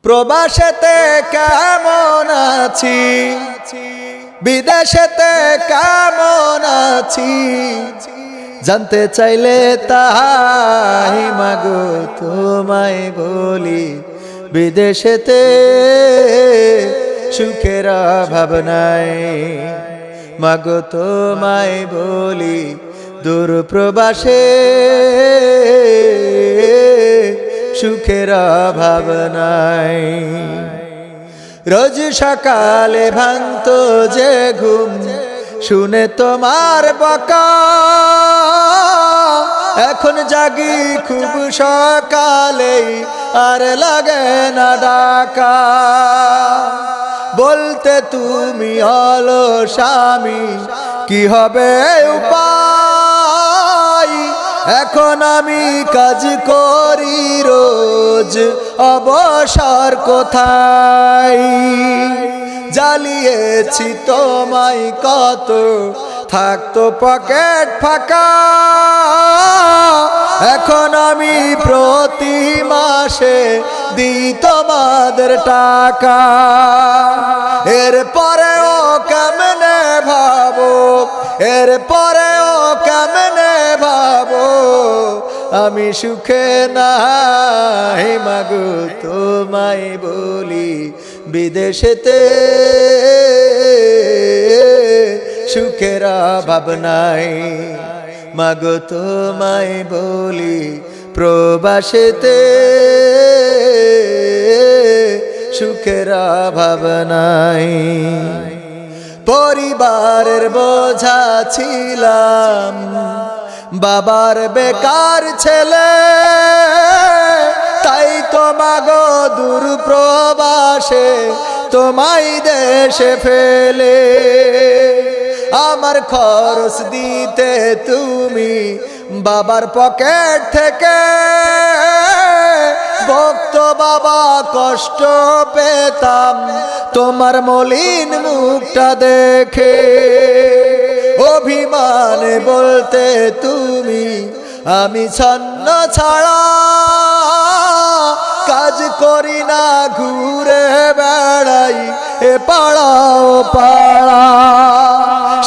প্রবাসেতে কেমন আছি, বিদেশেতে কেমন আছি, জানতে চাইলে তাই মাগো তোমায় বলি। বিদেশেতে সুখের অভাব নাই, মাগো তোমায় বলি। দূর প্রবাসে সুখের অভাব নাই। রোজ সকালে ভাঙতো যে ঘুম শুনে তোমার বকা, এখন জাগি খুব সকালেই আর লাগে না ডাকা। বলতে তুমি অলস আমি কি হবে উপায়, এখন আমি কাজ করি রোজ অবসর কোথায়। জ্বালিয়েছি তোমায় কত থাকতো পকেট ফাঁকা, এখন আমি প্রতি মাসে দিই তোমাদের টাকা। এরপরেও কেমনে ভাবো, এরপরেও কেমনে ভাবো আমি সুখে নাই, মাগো তোমায় বলি। বিদেশেতে সুখের অভাব নাই, মাগো তোমায় বলি। প্রবাসেতে সুখের অভাব নাই। পরিবারের বোঝা ছিলাম, বাবার বেকার ছেলে, তাই তো মাগো দূর প্রবাসে তোমায় দেশে ফেলে। আমার খরচ দিতে তুমি বাবার পকেট থেকে, ভক্ত বাবা কষ্ট পেতাম তোমার মলিন মুখটা দেখে। অভিমানে বলতে তুমি আমি ছন্ন ছাড়া, কাজ করি না ঘুরে বেড়াই এ পাড়াও পাড়া।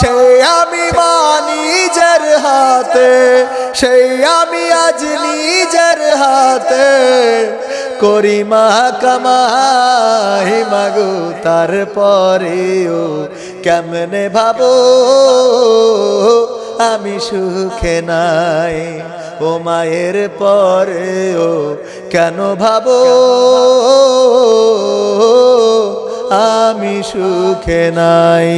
সেই আমি মা নিজের হাতে, সেই আমি আজ নিজের হাতে করি মা কামাই, মাগো তারপরেও কেমনে ভাবো আমি সুখে নাই। ও মায়ের পরেও কেন ভাবো আমি সুখে নাই।